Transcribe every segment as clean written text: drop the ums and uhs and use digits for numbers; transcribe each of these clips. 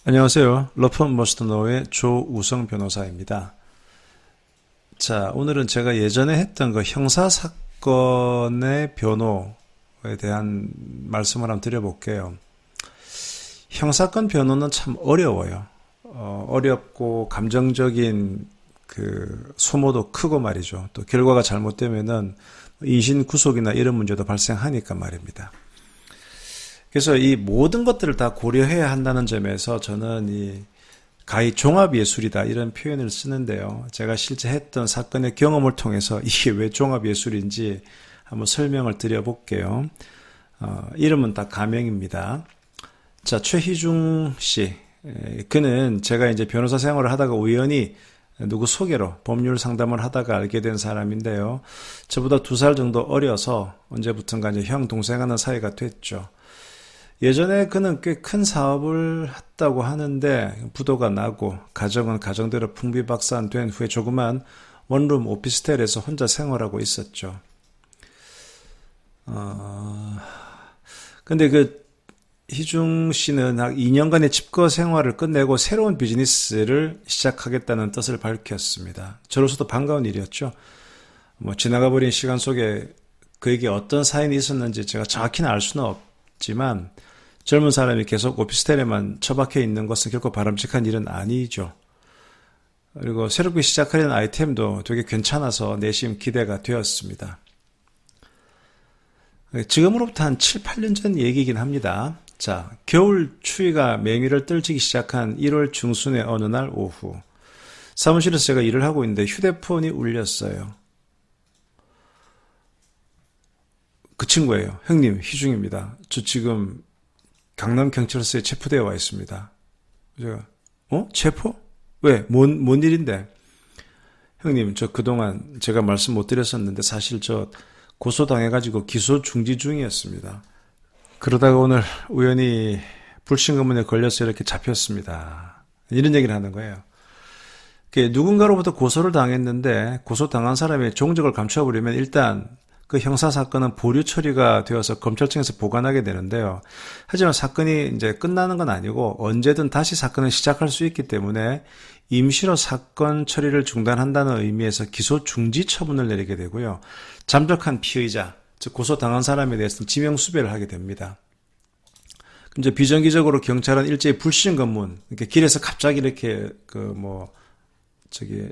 안녕하세요. 러프 머스터노의 조우성 변호사입니다. 자, 오늘은 제가 예전에 했던 그 형사사건의 변호에 대한 말씀을 한번 드려볼게요. 형사건 변호는 참 어려워요. 어렵고 감정적인 그 소모도 크고 말이죠. 또 결과가 잘못되면은 인신 구속이나 이런 문제도 발생하니까 말입니다. 그래서 이 모든 것들을 다 고려해야 한다는 점에서 저는 이 가히 종합예술이다 이런 표현을 쓰는데요. 제가 실제 했던 사건의 경험을 통해서 이게 왜 종합예술인지 한번 설명을 드려볼게요. 이름은 다 가명입니다. 자, 최희중 씨. 그는 제가 이제 변호사 생활을 하다가 우연히 누구 소개로 법률 상담을 하다가 알게 된 사람인데요. 저보다 2살 정도 어려서 언제부턴가 이제 형, 동생 하는 사이가 됐죠. 예전에 그는 꽤 큰 사업을 했다고 하는데 부도가 나고 가정은 가정대로 풍비박산된 후에 조그만 원룸 오피스텔에서 혼자 생활하고 있었죠. 근데 그 희중 씨는 약 2년간의 집거 생활을 끝내고 새로운 비즈니스를 시작하겠다는 뜻을 밝혔습니다. 저로서도 반가운 일이었죠. 뭐 지나가 버린 시간 속에 그에게 어떤 사연이 있었는지 제가 정확히는 알 수는 없지만 젊은 사람이 계속 오피스텔에만 처박혀 있는 것은 결코 바람직한 일은 아니죠. 그리고 새롭게 시작하려는 아이템도 되게 괜찮아서 내심 기대가 되었습니다. 지금으로부터 한 7, 8년 전 얘기이긴 합니다. 자, 겨울 추위가 맹위를 떨치기 시작한 1월 중순의 어느 날 오후 사무실에서 제가 일을 하고 있는데 휴대폰이 울렸어요. 그 친구예요. 형님, 희중입니다. 저 지금 강남경찰서에 체포되어 와 있습니다. 제가, 체포? 왜? 뭔 일인데? 형님, 저 그동안 제가 말씀 못 드렸었는데 사실 저 고소당해가지고 기소 중지 중이었습니다. 그러다가 오늘 우연히 불신검문에 걸려서 이렇게 잡혔습니다. 이런 얘기를 하는 거예요. 누군가로부터 고소를 당했는데 고소당한 사람의 종적을 감춰버리면 일단 그 형사사건은 보류 처리가 되어서 검찰청에서 보관하게 되는데요. 하지만 사건이 이제 끝나는 건 아니고 언제든 다시 사건을 시작할 수 있기 때문에 임시로 사건 처리를 중단한다는 의미에서 기소 중지 처분을 내리게 되고요. 잠적한 피의자, 즉 고소당한 사람에 대해서는 지명수배를 하게 됩니다. 이제 비정기적으로 경찰은 일제히 불신검문, 이렇게 길에서 갑자기 이렇게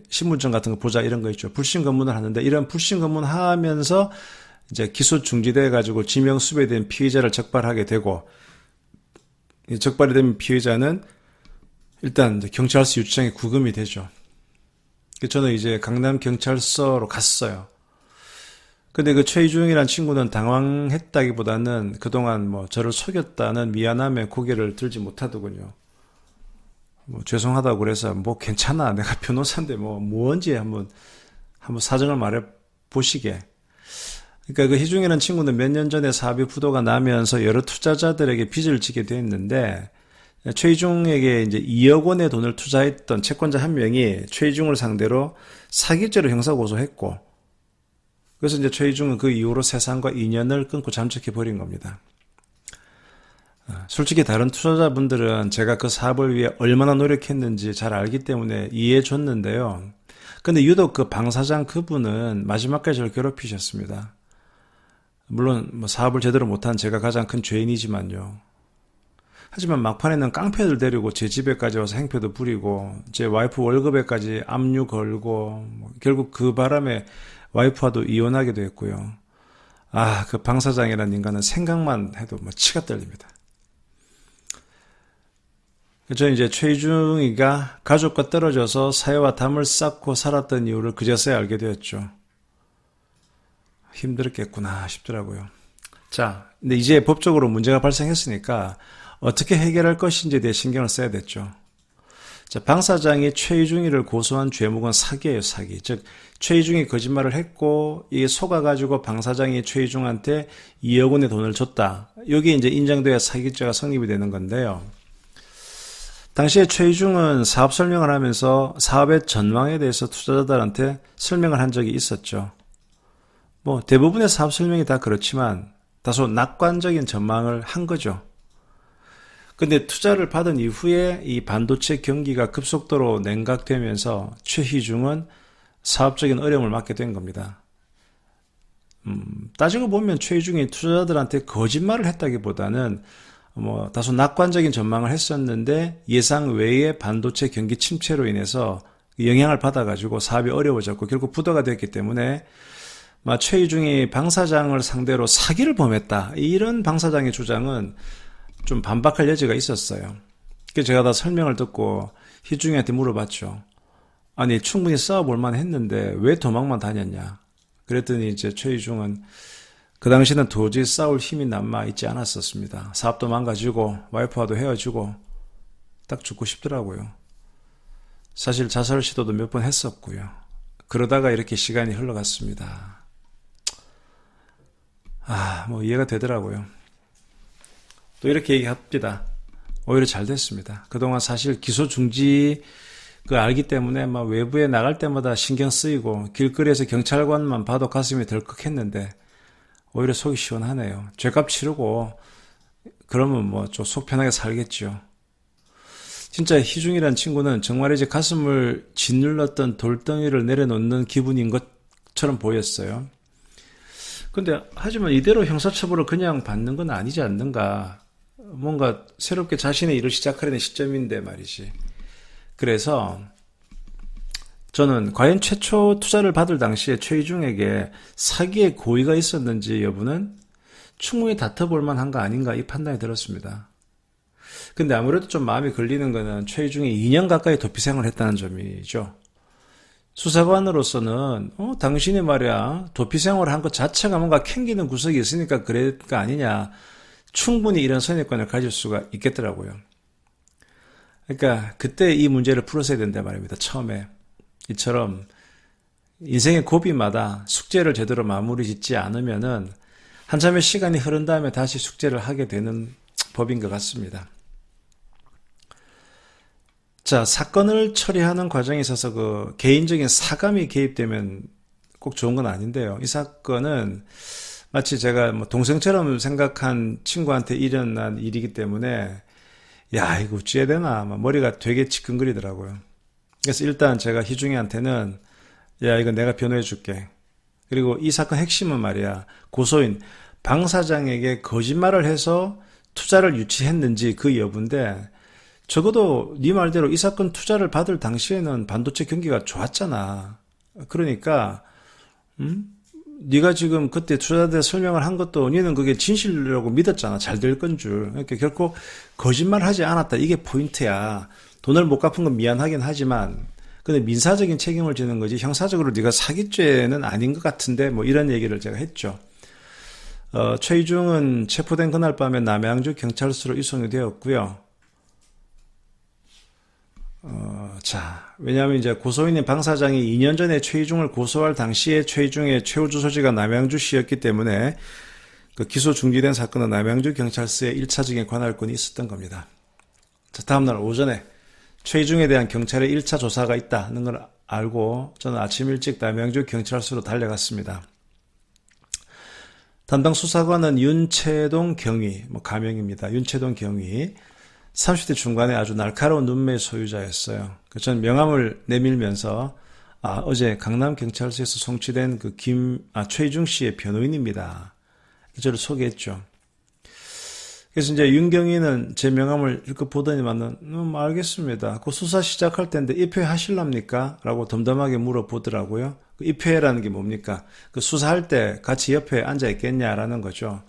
신분증 같은 거 보자 이런 거 있죠. 불신검문을 하는데 이런 불신검문 하면서 이제 기소 중지돼 가지고 지명 수배된 피의자를 적발하게 되고 적발이 된 피의자는 일단 이제 경찰서 유치장에 구금이 되죠. 저는 이제 강남경찰서로 갔어요. 근데 그 최희중이라는 친구는 당황했다기보다는 그동안 저를 속였다는 미안함에 고개를 들지 못하더군요. 죄송하다고 그래서 괜찮아. 내가 변호사인데 뭔지 한번 사정을 말해 보시게. 그러니까 그 희중이라는 친구는 몇 년 전에 사업이 부도가 나면서 여러 투자자들에게 빚을 지게 됐는데 최희중에게 이제 2억 원의 돈을 투자했던 채권자 한 명이 최희중을 상대로 사기죄로 형사 고소했고 그래서 이제 최희중은 그 이후로 세상과 인연을 끊고 잠적해 버린 겁니다. 솔직히 다른 투자자분들은 제가 그 사업을 위해 얼마나 노력했는지 잘 알기 때문에 이해해 줬는데요. 근데 유독 그 방 사장 그분은 마지막까지 저를 괴롭히셨습니다. 물론 사업을 제대로 못한 제가 가장 큰 죄인이지만요. 하지만 막판에는 깡패들 데리고 제 집에까지 와서 행패도 부리고 제 와이프 월급에까지 압류 걸고 결국 그 바람에 와이프와도 이혼하게 됐고요. 그 방 사장이라는 인간은 생각만 해도 치가 떨립니다. 저는 이제 최희중이가 가족과 떨어져서 사회와 담을 쌓고 살았던 이유를 그제서야 알게 되었죠. 힘들었겠구나 싶더라고요. 자, 근데 이제 법적으로 문제가 발생했으니까 어떻게 해결할 것인지에 대해 신경을 써야 됐죠. 자, 방 사장이 최희중이를 고소한 죄목은 사기예요, 사기. 즉, 최희중이 거짓말을 했고 이게 속아가지고 방 사장이 최희중한테 2억 원의 돈을 줬다. 여기 이제 인정돼야 사기죄가 성립이 되는 건데요. 당시에 최희중은 사업 설명을 하면서 사업의 전망에 대해서 투자자들한테 설명을 한 적이 있었죠. 대부분의 사업 설명이 다 그렇지만 다소 낙관적인 전망을 한 거죠. 근데 투자를 받은 이후에 이 반도체 경기가 급속도로 냉각되면서 최희중은 사업적인 어려움을 맞게 된 겁니다. 따지고 보면 최희중이 투자자들한테 거짓말을 했다기보다는 뭐 다소 낙관적인 전망을 했었는데 예상 외의 반도체 경기 침체로 인해서 영향을 받아가지고 사업이 어려워졌고 결국 부도가 됐기 때문에 최희중이 방 사장을 상대로 사기를 범했다. 이런 방 사장의 주장은 좀 반박할 여지가 있었어요. 그래서 제가 다 설명을 듣고 희중이한테 물어봤죠. 아니 충분히 싸워볼 만했는데 왜 도망만 다녔냐. 그랬더니 이제 최희중은 그 당시는 도저히 싸울 힘이 남아 있지 않았었습니다. 사업도 망가지고 와이프와도 헤어지고 딱 죽고 싶더라고요. 사실 자살 시도도 몇 번 했었고요. 그러다가 이렇게 시간이 흘러갔습니다. 뭐 이해가 되더라고요. 또 이렇게 얘기합니다. 오히려 잘 됐습니다. 그동안 사실 기소 중지 알기 때문에 막 외부에 나갈 때마다 신경 쓰이고 길거리에서 경찰관만 봐도 가슴이 덜컥했는데 오히려 속이 시원하네요. 죄값 치르고 그러면 뭐 좀 속 편하게 살겠죠. 진짜 희중이란 친구는 정말 이제 가슴을 짓눌렀던 돌덩이를 내려놓는 기분인 것처럼 보였어요. 근데 하지만 이대로 형사처벌을 그냥 받는 건 아니지 않는가. 뭔가 새롭게 자신의 일을 시작하려는 시점인데 말이지. 그래서 저는 과연 최초 투자를 받을 당시에 최희중에게 사기의 고의가 있었는지 여부는 충분히 다퉈볼 만한 거 아닌가 이 판단이 들었습니다. 근데 아무래도 좀 마음이 걸리는 거는 최희중이 2년 가까이 도피 생활을 했다는 점이죠. 수사관으로서는 당신이 말이야 도피 생활을 한 것 자체가 뭔가 캥기는 구석이 있으니까 그럴 거 아니냐. 충분히 이런 선입관을 가질 수가 있겠더라고요. 그러니까 그때 이 문제를 풀었어야 된다 말입니다. 처음에. 이처럼 인생의 고비마다 숙제를 제대로 마무리 짓지 않으면은 한참의 시간이 흐른 다음에 다시 숙제를 하게 되는 법인 것 같습니다. 자, 사건을 처리하는 과정에 있어서 그 개인적인 사감이 개입되면 꼭 좋은 건 아닌데요. 이 사건은 마치 제가 뭐 동생처럼 생각한 친구한테 일어난 일이기 때문에 야, 이거 어찌해야 되나 머리가 되게 지끈거리더라고요. 그래서 일단 제가 희중이한테는 야, 이거 내가 변호해 줄게. 그리고 이 사건 핵심은 말이야. 고소인 방 사장에게 거짓말을 해서 투자를 유치했는지 그 여부인데 적어도 네 말대로 이 사건 투자를 받을 당시에는 반도체 경기가 좋았잖아. 그러니까 네가 지금 그때 투자자한테 설명을 한 것도 너는 그게 진실이라고 믿었잖아. 잘 될 건 줄. 그러니까 결코 거짓말하지 않았다. 이게 포인트야. 돈을 못 갚은 건 미안하긴 하지만 근데 민사적인 책임을 지는 거지 형사적으로 네가 사기죄는 아닌 것 같은데 뭐 이런 얘기를 제가 했죠. 최희중은 체포된 그날 밤에 남양주 경찰서로 이송이 되었고요. 왜냐하면 이제 고소인인 방 사장이 2년 전에 최희중을 고소할 당시에 최희중의 최후 주소지가 남양주시였기 때문에 그 기소 중지된 사건은 남양주 경찰서에 1차적인 관할권이 있었던 겁니다. 자, 다음날 오전에 최희중에 대한 경찰의 1차 조사가 있다는 걸 알고 저는 아침 일찍 남양주 경찰서로 달려갔습니다. 담당 수사관은 윤채동 경위, 가명입니다. 윤채동 경위. 30대 중반에 아주 날카로운 눈매의 소유자였어요. 저는 명함을 내밀면서 어제 강남경찰서에서 송치된 최희중 씨의 변호인입니다. 저를 소개했죠. 그래서 이제 윤경위는 제 명함을 읽고 보더니만은 알겠습니다. 그 수사 시작할 텐데 입회하실랍니까? 라고 덤덤하게 물어보더라고요. 그 입회라는 게 뭡니까? 그 수사할 때 같이 옆에 앉아 있겠냐라는 거죠.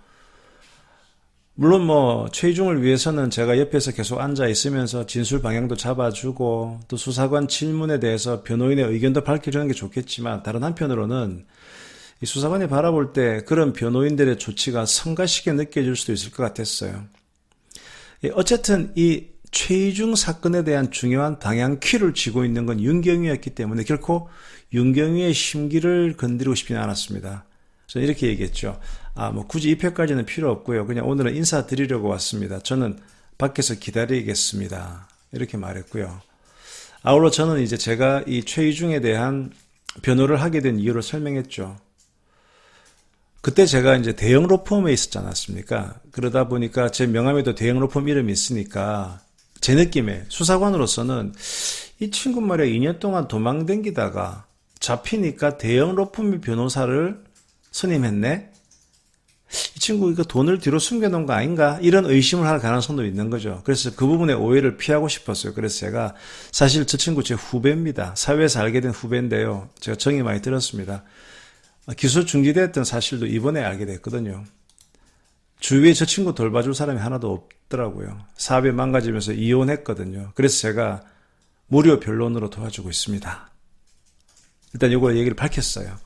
물론 최희중을 위해서는 제가 옆에서 계속 앉아 있으면서 진술 방향도 잡아주고 또 수사관 질문에 대해서 변호인의 의견도 밝혀주는 게 좋겠지만 다른 한편으로는 이 수사관이 바라볼 때 그런 변호인들의 조치가 성가시게 느껴질 수도 있을 것 같았어요. 어쨌든 이 최희중 사건에 대한 중요한 방향 키를 쥐고 있는 건 윤경위였기 때문에 결코 윤경위의 심기를 건드리고 싶지는 않았습니다. 저는 이렇게 얘기했죠. 굳이 입회까지는 필요 없고요. 그냥 오늘은 인사드리려고 왔습니다. 저는 밖에서 기다리겠습니다. 이렇게 말했고요. 아울러 저는 이제 제가 이 최희중에 대한 변호를 하게 된 이유를 설명했죠. 그때 제가 이제 대형 로펌에 있었지 않았습니까? 그러다 보니까 제 명함에도 대형 로펌 이름이 있으니까 제 느낌에 수사관으로서는 이 친구 말이야 2년 동안 도망댕기다가 잡히니까 대형 로펌의 변호사를 선임했네? 이 친구 이거 돈을 뒤로 숨겨놓은 거 아닌가? 이런 의심을 할 가능성도 있는 거죠. 그래서 그 부분의 오해를 피하고 싶었어요. 그래서 제가 사실 저 친구 제 후배입니다. 사회에서 알게 된 후배인데요. 제가 정이 많이 들었습니다. 기소 중지됐던 사실도 이번에 알게 됐거든요. 주위에 저 친구 돌봐줄 사람이 하나도 없더라고요. 사업이 망가지면서 이혼했거든요. 그래서 제가 무료 변론으로 도와주고 있습니다. 일단 이걸 얘기를 밝혔어요.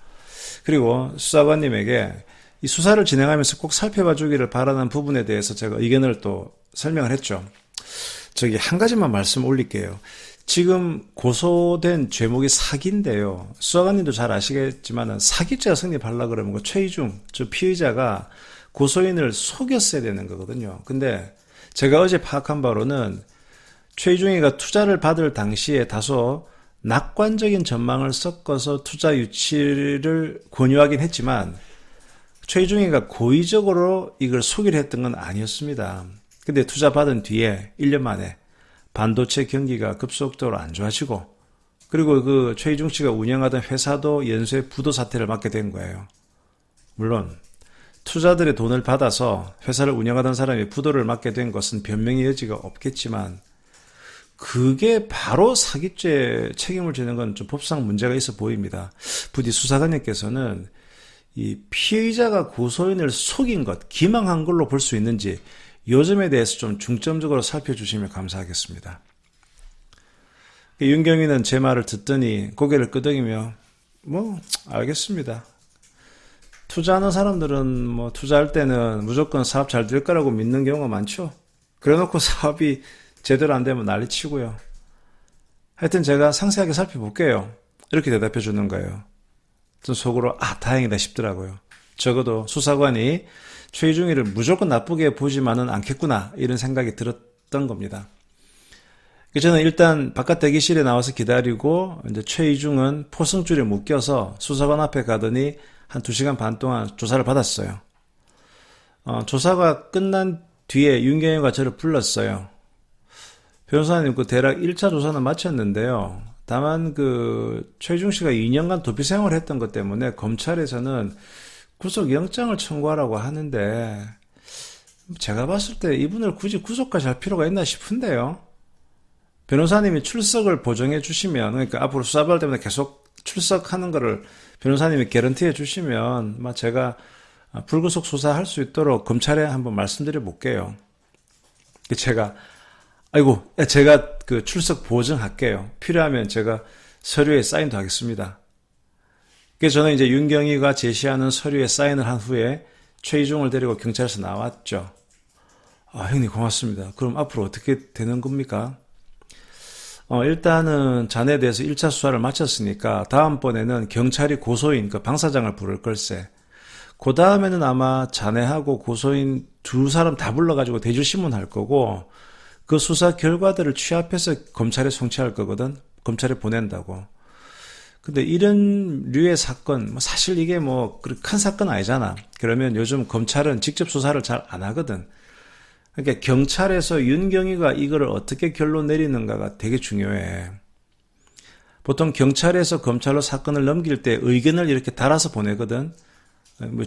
그리고 수사관님에게 이 수사를 진행하면서 꼭 살펴봐 주기를 바라는 부분에 대해서 제가 의견을 또 설명을 했죠. 저기 한 가지만 말씀 올릴게요. 지금 고소된 죄목이 사기인데요. 수사관님도 잘 아시겠지만 사기죄가 성립하려고 그러면 그 최이중, 저 피의자가 고소인을 속였어야 되는 거거든요. 근데 제가 어제 파악한 바로는 최이중이가 투자를 받을 당시에 다소 낙관적인 전망을 섞어서 투자 유치를 권유하긴 했지만 최이중이가 고의적으로 이걸 속이려 했던 건 아니었습니다. 근데 투자 받은 뒤에 1년 만에 반도체 경기가 급속도로 안 좋아지고 그리고 그 최이중 씨가 운영하던 회사도 연쇄 부도 사태를 맞게 된 거예요. 물론 투자들의 돈을 받아서 회사를 운영하던 사람이 부도를 맞게 된 것은 변명의 여지가 없겠지만 그게 바로 사기죄 책임을 지는 건 좀 법상 문제가 있어 보입니다. 부디 수사관님께서는 이 피의자가 고소인을 속인 것, 기망한 걸로 볼 수 있는지 이 점에 대해서 좀 중점적으로 살펴주시면 감사하겠습니다. 윤경위는 제 말을 듣더니 고개를 끄덕이며 알겠습니다. 투자하는 사람들은 투자할 때는 무조건 사업 잘 될 거라고 믿는 경우가 많죠. 그래놓고 사업이 제대로 안 되면 난리치고요. 하여튼 제가 상세하게 살펴볼게요. 이렇게 대답해 주는 거예요. 전 속으로 다행이다 싶더라고요. 적어도 수사관이 최이중이를 무조건 나쁘게 보지만은 않겠구나 이런 생각이 들었던 겁니다. 저는 일단 바깥 대기실에 나와서 기다리고 이제 최이중은 포승줄에 묶여서 수사관 앞에 가더니 한 2시간 반 동안 조사를 받았어요. 조사가 끝난 뒤에 윤경영과 저를 불렀어요. 변호사님, 대략 1차 조사는 마쳤는데요. 다만 최이중 씨가 2년간 도피 생활을 했던 것 때문에 검찰에서는 구속영장을 청구하라고 하는데 제가 봤을 때 이분을 굳이 구속까지 할 필요가 있나 싶은데요. 변호사님이 출석을 보정해 주시면, 그러니까 앞으로 수사받을 때마다 계속 출석하는 거를 변호사님이 개런티해 주시면 제가 불구속 수사할 수 있도록 검찰에 한번 말씀드려 볼게요. 제가 출석 보증할게요. 필요하면 제가 서류에 사인도 하겠습니다. 그래서 저는 이제 윤경위가 제시하는 서류에 사인을 한 후에 최이중을 데리고 경찰에서 나왔죠. 형님 고맙습니다. 그럼 앞으로 어떻게 되는 겁니까? 일단은 자네에 대해서 1차 수사를 마쳤으니까 다음번에는 경찰이 고소인 방사장을 부를 걸세. 그 다음에는 아마 자네하고 고소인 두 사람 다 불러가지고 대주신문할 거고 그 수사 결과들을 취합해서 검찰에 송치할 거거든. 검찰에 보낸다고. 근데 이런 류의 사건, 사실 이게 그렇게 큰 사건 아니잖아. 그러면 요즘 검찰은 직접 수사를 잘 안 하거든. 그러니까 경찰에서 윤경위가 이거를 어떻게 결론 내리는가가 되게 중요해. 보통 경찰에서 검찰로 사건을 넘길 때 의견을 이렇게 달아서 보내거든.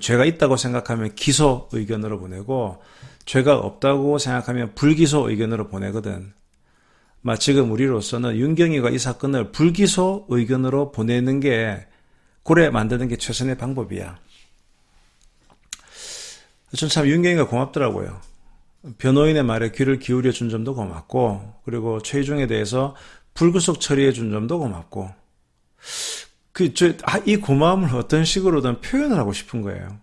죄가 있다고 생각하면 기소 의견으로 보내고 죄가 없다고 생각하면 불기소 의견으로 보내거든. 지금 우리로서는 윤경위가 이 사건을 불기소 의견으로 보내는 게 고래 만드는 게 최선의 방법이야. 전 참 윤경위가 고맙더라고요. 변호인의 말에 귀를 기울여 준 점도 고맙고 그리고 최이중에 대해서 불구속 처리해 준 점도 고맙고 이 고마움을 어떤 식으로든 표현을 하고 싶은 거예요.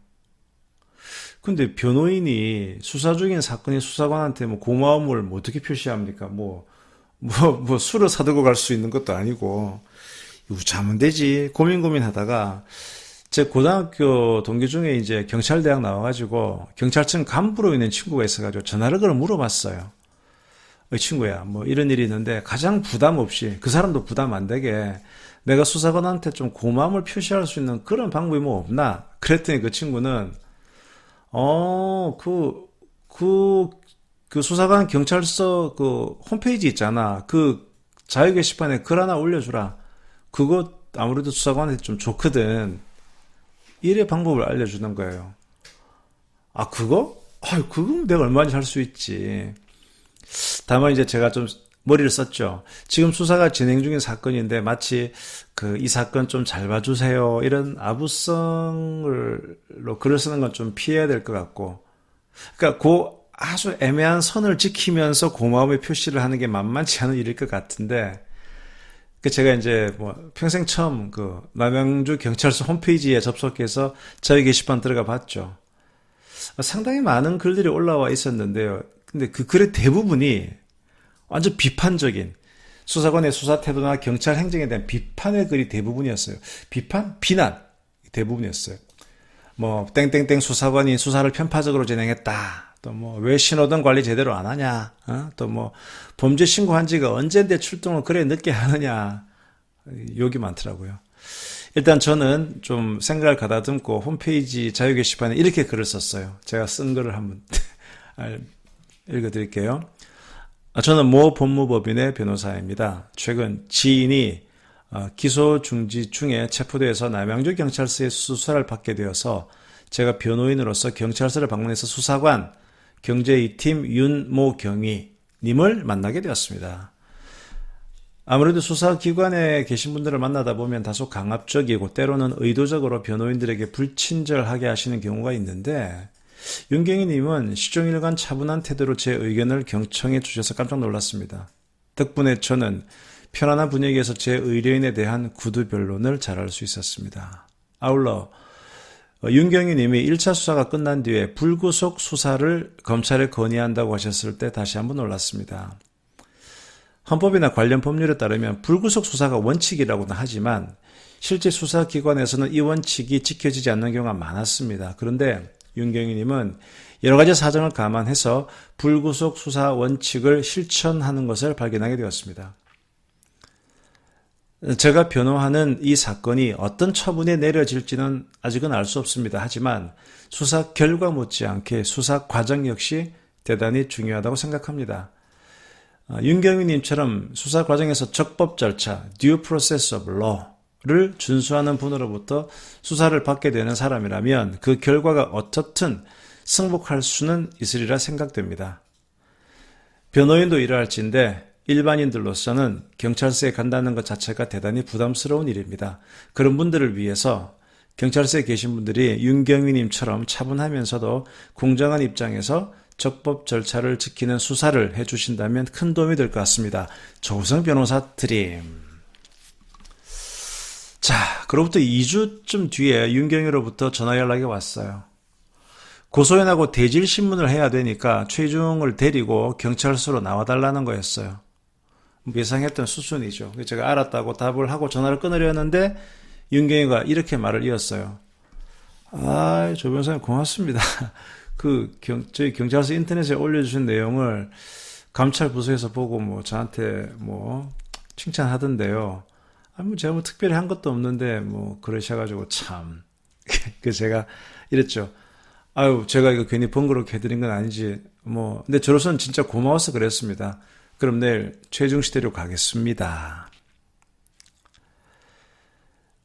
근데 변호인이 수사 중인 사건의 수사관한테 고마움을 어떻게 표시합니까? 술을 사들고 갈 수 있는 것도 아니고, 이거 자면 되지. 고민하다가, 제 고등학교 동기 중에 이제 경찰대학 나와가지고, 경찰청 간부로 있는 친구가 있어가지고 전화를 걸어 물어봤어요. 친구야, 뭐 이런 일이 있는데 가장 부담 없이 그 사람도 부담 안 되게 내가 수사관한테 좀 고마움을 표시할 수 있는 그런 방법이 뭐 없나? 그랬더니 그 친구는 어, 그 수사관 경찰서 그 홈페이지 있잖아. 그 자유 게시판에 글 하나 올려주라. 그거 아무래도 수사관한테 좀 좋거든. 일의 방법을 알려주는 거예요. 아, 그거? 아, 그건 내가 얼마든지 할 수 있지. 다만 이제 제가 좀 머리를 썼죠. 지금 수사가 진행 중인 사건인데 마치 그 이 사건 좀 잘 봐주세요. 이런 아부성으로 글을 쓰는 건 좀 피해야 될 것 같고. 그러니까 그 아주 애매한 선을 지키면서 고마움의 표시를 하는 게 만만치 않은 일일 것 같은데, 그 제가 이제 뭐 평생 처음 그 남양주 경찰서 홈페이지에 접속해서 저희 게시판 들어가 봤죠. 상당히 많은 글들이 올라와 있었는데요. 근데 그 글의 대부분이 완전 비판적인 수사관의 수사 태도나 경찰 행정에 대한 비판의 글이 대부분이었어요. 비판? 비난 대부분이었어요. 뭐 땡땡땡 수사관이 수사를 편파적으로 진행했다. 또 뭐 왜 신호등 관리 제대로 안 하냐. 또 뭐 범죄 신고한 지가 언젠데 출동을 그래 늦게 하느냐. 욕이 많더라고요. 일단 저는 좀 생각을 가다듬고 홈페이지 자유 게시판에 이렇게 글을 썼어요. 제가 쓴 글을 한번 읽어드릴게요. 저는 모 법무법인의 변호사입니다. 최근 지인이 기소 중지 중에 체포돼서 남양주 경찰서에 수사를 받게 되어서 제가 변호인으로서 경찰서를 방문해서 수사관 경제2팀 윤모경위 님을 만나게 되었습니다. 아무래도 수사기관에 계신 분들을 만나다 보면 다소 강압적이고 때로는 의도적으로 변호인들에게 불친절하게 하시는 경우가 있는데, 윤경희님은 시종일관 차분한 태도로 제 의견을 경청해 주셔서 깜짝 놀랐습니다. 덕분에 저는 편안한 분위기에서 제 의뢰인에 대한 구두 변론을 잘할 수 있었습니다. 아울러 윤경희님이 1차 수사가 끝난 뒤에 불구속 수사를 검찰에 건의한다고 하셨을 때 다시 한번 놀랐습니다. 헌법이나 관련 법률에 따르면 불구속 수사가 원칙이라고는 하지만 실제 수사기관에서는 이 원칙이 지켜지지 않는 경우가 많았습니다. 그런데 윤경희님은 여러 가지 사정을 감안해서 불구속 수사 원칙을 실천하는 것을 발견하게 되었습니다. 제가 변호하는 이 사건이 어떤 처분이 내려질지는 아직은 알 수 없습니다. 하지만 수사 결과 못지않게 수사 과정 역시 대단히 중요하다고 생각합니다. 윤경희님처럼 수사 과정에서 적법 절차, due process of law를 준수하는 분으로부터 수사를 받게 되는 사람이라면 그 결과가 어떻든 승복할 수는 있으리라 생각됩니다. 변호인도 이러할진데 일반인들로서는 경찰서에 간다는 것 자체가 대단히 부담스러운 일입니다. 그런 분들을 위해서 경찰서에 계신 분들이 윤경희님처럼 차분하면서도 공정한 입장에서 적법 절차를 지키는 수사를 해주신다면 큰 도움이 될 것 같습니다. 조우성 변호사 드림. 자, 그로부터 2주쯤 뒤에 윤경희로부터 전화 연락이 왔어요. 고소연하고 대질신문을 해야 되니까 최중을 데리고 경찰서로 나와달라는 거였어요. 예상했던 수순이죠. 제가 알았다고 답을 하고 전화를 끊으려 했는데 윤경희가 이렇게 말을 이었어요. 조 변호사님 고맙습니다. 저희 경찰서 인터넷에 올려주신 내용을 감찰 부서에서 보고 저한테 칭찬하던데요. 제가 특별히 한 것도 없는데 그러셔가지고 참. 제가 이랬죠. 제가 이거 괜히 번거롭게 해드린 건 아니지. 근데 저로서는 진짜 고마워서 그랬습니다. 그럼 내일 최중시대로 가겠습니다.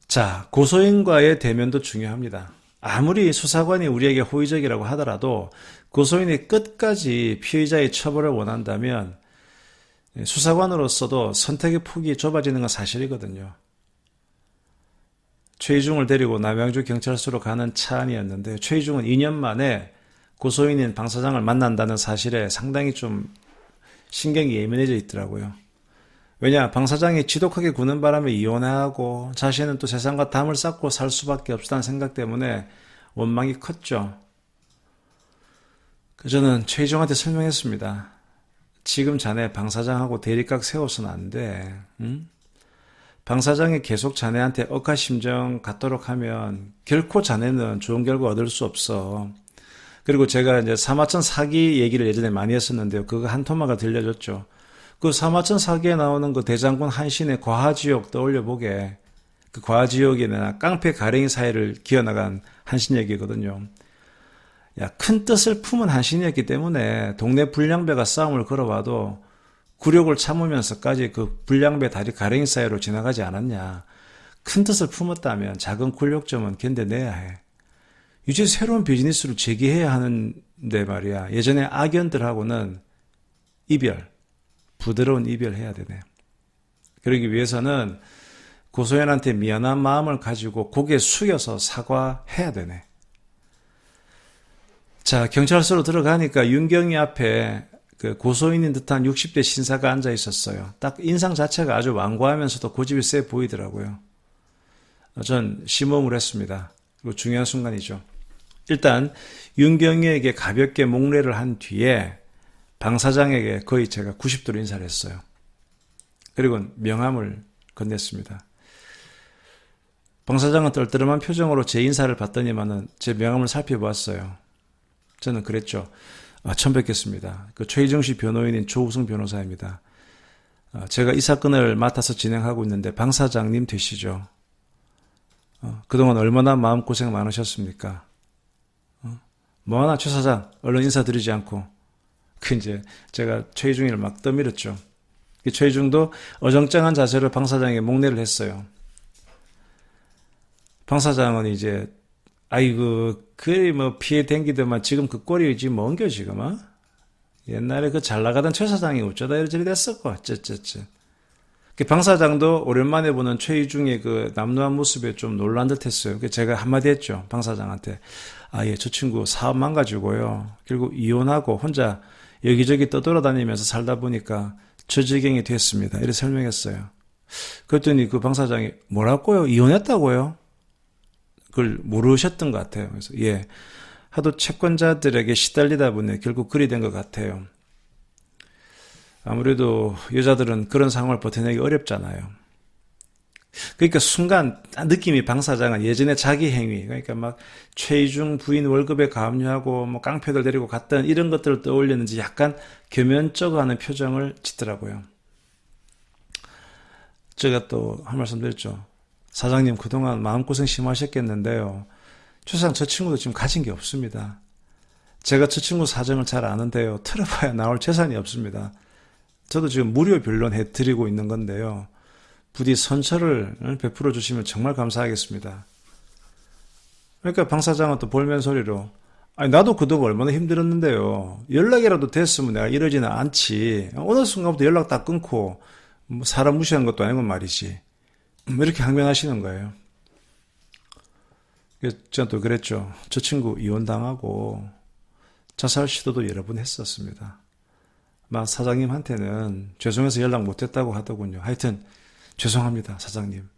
자, 고소인과의 대면도 중요합니다. 아무리 수사관이 우리에게 호의적이라고 하더라도 고소인이 끝까지 피의자의 처벌을 원한다면 수사관으로서도 선택의 폭이 좁아지는 건 사실이거든요. 최희중을 데리고 남양주 경찰서로 가는 차 안이었는데 최희중은 2년 만에 고소인인 방 사장을 만난다는 사실에 상당히 좀 신경이 예민해져 있더라고요. 왜냐, 방 사장이 지독하게 구는 바람에 이혼하고 자신은 또 세상과 담을 쌓고 살 수밖에 없다는 생각 때문에 원망이 컸죠. 저는 최희정한테 설명했습니다. 지금 자네 방 사장하고 대립각 세워서는 안 돼. 응? 방 사장이 계속 자네한테 억하심정 갖도록 하면 결코 자네는 좋은 결과 얻을 수 없어. 그리고 제가 이제 사마천 사기 얘기를 예전에 많이 했었는데요. 그거 한 토막을 들려줬죠. 그 사마천 사기에 나오는 그 대장군 한신의 과하지옥 떠올려 보게. 그 과하지옥이나 깡패 가랭이 사이를 기어나간 한신 얘기거든요. 야, 큰 뜻을 품은 한신이었기 때문에 동네 불량배가 싸움을 걸어와도 굴욕을 참으면서까지 그 불량배 다리 가랭이 사이로 지나가지 않았냐. 큰 뜻을 품었다면 작은 굴욕점은 견뎌내야 해. 이제 새로운 비즈니스를 제기해야 하는데 말이야. 예전에 악연들하고는 이별, 부드러운 이별해야 되네. 그러기 위해서는 고소연한테 미안한 마음을 가지고 고개 숙여서 사과해야 되네. 자, 경찰서로 들어가니까 윤경이 앞에 그 고소인인 듯한 60대 신사가 앉아 있었어요. 딱 인상 자체가 아주 완고하면서도 고집이 세 보이더라고요. 전 심호흡을 했습니다. 그리고 중요한 순간이죠. 일단 윤경이에게 가볍게 목례를 한 뒤에 방 사장에게 거의 제가 90도로 인사를 했어요. 그리고 명함을 건넸습니다. 방 사장은 떨떠름한 표정으로 제 인사를 받더니만은 제 명함을 살펴보았어요. 저는 그랬죠. 처음 뵙겠습니다. 그 최희정 씨 변호인인 조우승 변호사입니다. 제가 이 사건을 맡아서 진행하고 있는데 방 사장님 되시죠? 그동안 얼마나 마음고생 많으셨습니까? 뭐하나 최 사장 얼른 인사드리지 않고 이제 제가 최희중이를 막 떠밀었죠. 최희중도 어정쩡한 자세로 방 사장에게 목례를 했어요. 방 사장은 이제 아이고 그리 뭐 피해 댕기더만 지금 그 꼴이 지금 뭔겨 지금 옛날에 그 잘 나가던 최 사장이 어쩌다 이렇게 됐었고 쩌쩌쩌. 방 사장도 오랜만에 보는 최희중의 그 남루한 모습에 좀 놀란 듯 했어요. 제가 한마디 했죠. 방 사장한테. 예, 저 친구 사업 망가지고요. 결국 이혼하고 혼자 여기저기 떠돌아다니면서 살다 보니까 저지경이 됐습니다. 이렇게 설명했어요. 그랬더니 그 방 사장이 뭐라고요? 이혼했다고요? 그걸 모르셨던 것 같아요. 그래서 예, 하도 채권자들에게 시달리다 보니 결국 그리 된 것 같아요. 아무래도 여자들은 그런 상황을 버텨내기 어렵잖아요. 그러니까 순간 느낌이 방 사장은 예전에 자기 행위, 그러니까 막 최희중 부인 월급에 가압류하고 뭐 깡패들 데리고 갔던 이런 것들을 떠올리는지 약간 겸연쩍어하는 표정을 짓더라고요. 제가 또 한 말씀 드렸죠. 사장님 그동안 마음고생 심하셨겠는데요. 최 사장 저 친구도 지금 가진 게 없습니다. 제가 저 친구 사정을 잘 아는데요. 털어봐야 나올 재산이 없습니다. 저도 지금 무료 변론 해드리고 있는 건데요. 부디 선처를 베풀어 주시면 정말 감사하겠습니다. 그러니까 방 사장은 또 볼멘 소리로 나도 그동안 얼마나 힘들었는데요. 연락이라도 됐으면 내가 이러지는 않지. 어느 순간부터 연락 다 끊고 뭐 사람 무시한 것도 아니고 말이지. 이렇게 항변하시는 거예요. 제가 또 그랬죠. 저 친구 이혼당하고 자살 시도도 여러 번 했었습니다. 막 사장님한테는 죄송해서 연락 못했다고 하더군요. 하여튼 죄송합니다 사장님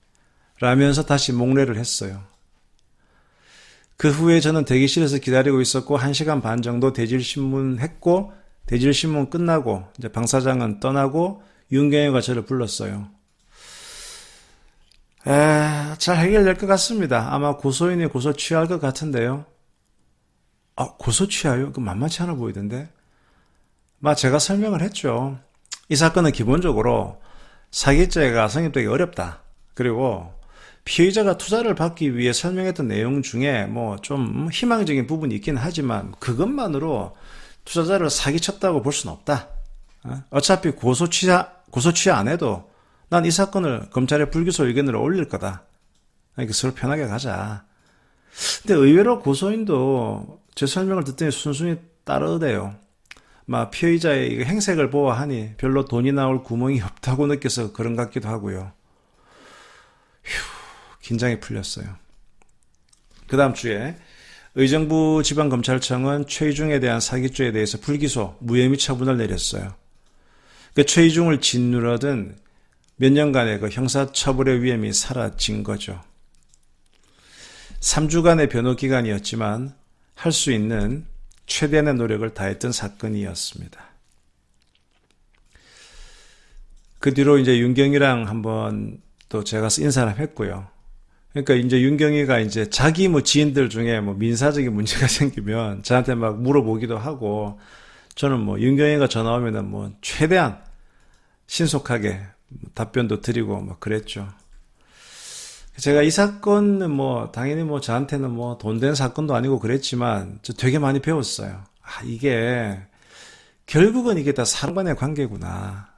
라면서 다시 목례를 했어요. 그 후에 저는 대기실에서 기다리고 있었고 1시간 반 정도 대질신문 했고 대질신문 끝나고 이제 방 사장은 떠나고 윤경이가 저를 불렀어요. 잘 해결될 것 같습니다. 아마 고소인이 고소 취할 것 같은데요. 고소 취하요? 그 만만치 않아 보이던데. 제가 설명을 했죠. 이 사건은 기본적으로 사기죄가 성립되기 어렵다. 그리고 피의자가 투자를 받기 위해 설명했던 내용 중에 뭐 좀 희망적인 부분이 있긴 하지만 그것만으로 투자자를 사기쳤다고 볼 수는 없다. 어차피 고소 취하 안 해도 난 이 사건을 검찰에 불기소 의견으로 올릴 거다. 그러니까 서로 편하게 가자. 근데 의외로 고소인도 제 설명을 듣더니 순순히 따르대요. 피해자의 행색을 보아하니 별로 돈이 나올 구멍이 없다고 느껴서 그런 것 같기도 하고요. 긴장이 풀렸어요. 그 다음 주에 의정부 지방검찰청은 최희중에 대한 사기죄에 대해서 불기소, 무혐의 처분을 내렸어요. 최희중을 짓누르던 몇 년간의 그 형사처벌의 위험이 사라진 거죠. 3주간의 변호기간이었지만 할 수 있는 최대한의 노력을 다했던 사건이었습니다. 그 뒤로 이제 윤경이랑 한번 또 제가 인사를 했고요. 그러니까 이제 윤경이가 이제 자기 지인들 중에 민사적인 문제가 생기면 저한테 막 물어보기도 하고 저는 윤경이가 전화 오면은 최대한 신속하게 답변도 드리고 뭐 그랬죠. 제가 이 사건은 뭐 당연히 뭐 저한테는 뭐 돈 된 사건도 아니고 그랬지만 저 되게 많이 배웠어요. 아, 이게 결국은 이게 다 사람 간의 관계구나.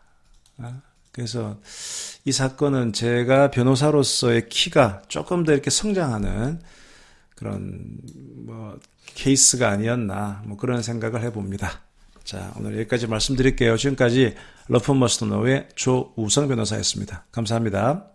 그래서 이 사건은 제가 변호사로서의 키가 조금 더 이렇게 성장하는 그런 뭐 케이스가 아니었나 뭐 그런 생각을 해봅니다. 자, 오늘 여기까지 말씀드릴게요. 지금까지 러프머스터너의 조우성 변호사였습니다. 감사합니다.